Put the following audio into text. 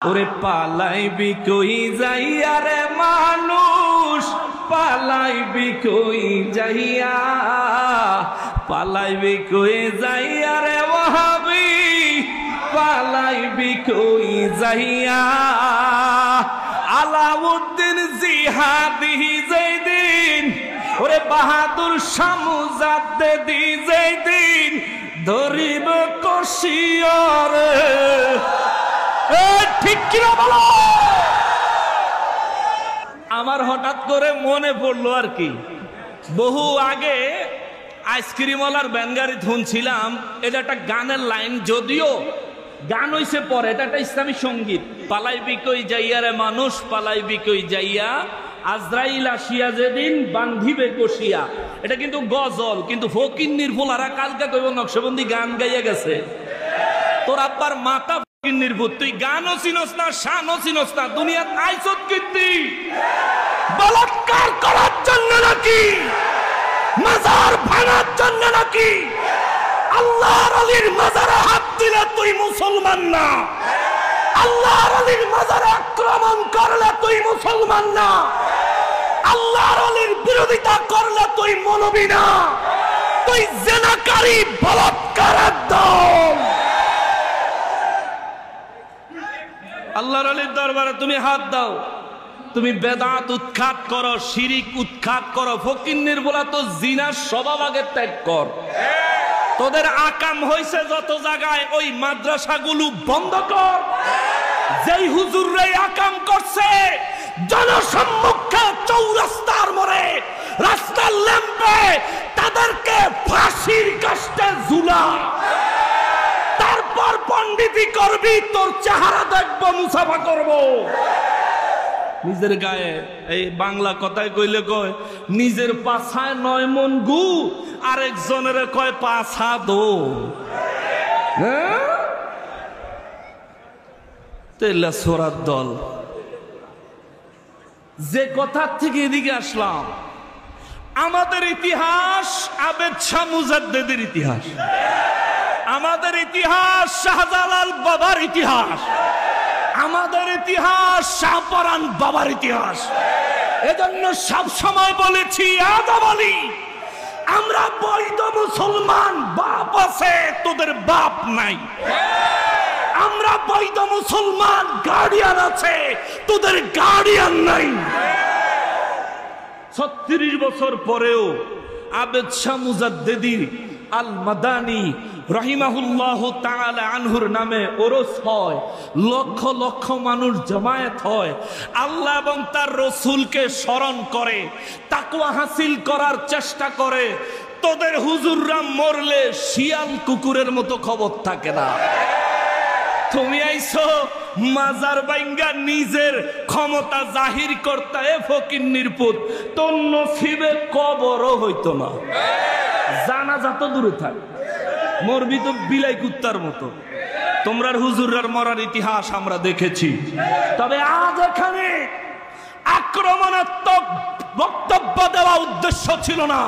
ওরে পালাইবি কই যাইয়া রে মানুষ, পালাইবি কই যাইয়া, পালাইবি কই যাইয়া রে ওয়াহাবি, পালাইবি কই যাইয়া। আলাউদ্দিন জিহাদি যেদিন, ওরে বাহাদুর শামুজাদ্দি যেদিন ধরিব কষিয়র, ঠিক কিনা বলো। আমার হঠাৎ করে মনে পড়লো আর কি, বহু আগে আইসক্রিমওয়ালার ব্যানগাড়ি শুনছিলাম, এটা একটা গানের লাইন, যদিও গান হইছে পরে, এটা একটা ইসলামী সঙ্গীত। পালাইবি কই যাইয়া রে মানুষ, পালাইবি কই যাইয়া, আজরাইল আসিয়া যেদিন বান্ধিবে কষিয়া। এটা কিন্তু গজল, কিন্তু ফকিন্নির ফুলারা কালকা কইব নকশবন্দি গান গাইয়া গেছে। তোর আব্বার মাথা নির্ভূত, তুই গানও চিনস না, শানও চিনস না, দুনিয়াত আইছত কীর্তি বলাৎকার করার জন্য নাকি, মাজার ভাঙার জন্য নাকি? আল্লাহর আলীর মাজারে হাত দিলে তুই মুসলমান না, আল্লাহর আলীর মাজারে আক্রমণ করলে তুই মুসলমান না, আল্লাহর আলীর বিরোধিতা করলে তুই মানবী না, তুই জিনাকারী বলাৎকারের দল। আল্লাহর আলীর দরবারে তুমি হাত দাও, তুমি বেদাত উৎখাত করো, শিরিক উৎখাত করো, ফকিন্নির বলা তো জিনার স্বভাব আগে ত্যাগ কর। তোদের আকাম হইছে যত জায়গায়, ওই মাদ্রাসাগুলো বন্ধ কর। যেই হুজুররাই আকাম করছে জনসম্মুখে চৌরাস্তার মোড়ে, রাস্তার ল্যাম্পে, তাদেরকে ফাঁসির কাস্টে ঝুলা। তারপর পণ্ডিতি করবি, তোর চেহারা দেখবো, মুসাফা করব। নিজের গায়ে এই বাংলা কথায় কইলে কয় নিজের পাছায় ৯ মন গু, আরেকজনের কয় পাছা দো। তেলা সোরার দল। যে কথার থেকে এদিকে আসলাম, আমাদের ইতিহাস আবেদ শাহ মুজাদ্দেদের ইতিহাস, আমাদের ইতিহাস শাহজালাল বাবার ইতিহাস, আমাদের ইতিহাস শাহপরান বাবার ইতিহাস। এজন্য সব সময় বলেছি, আজও বলি, আমরা বৈধ মুসলমান, বাপ আছে, তোদের বাপ নাই। আমরা বৈধ মুসলমান, গার্ডিয়ান আছে, তোদের গার্ডিয়ান নাই। ৩৬ বছর পরেও আবেদ শাহ মুজাদ্দেদি আল মাদানী রাহিমাহুল্লাহ তাআলা আনহুর নামে ওরস হয়, লক্ষ লক্ষ মানুষ জমায়েত হয়, আল্লাহ এবং তার রসুলকে স্মরণ করে, তাকওয়া হাসিল করার চেষ্টা করে। তোদের হুজুররা মরলে শিয়াল কুকুরের মতো খবর থাকে না। তুমি আইছো মাজার বাইঙ্গা নিজের ক্ষমতা জাহির করতে, ফকিন্নির পুত, তোর নসিবে কবরও হইতো না, জানাজা তো দূরে থাক, মরবি তো বিলাই কুত্তার মতো। তোমরার হুজুররার মরার ইতিহাস আমরা দেখেছি। তবে আজ এখানে আক্রমণাত্মক বক্তব্য দেওয়া উদ্দেশ্য ছিল না।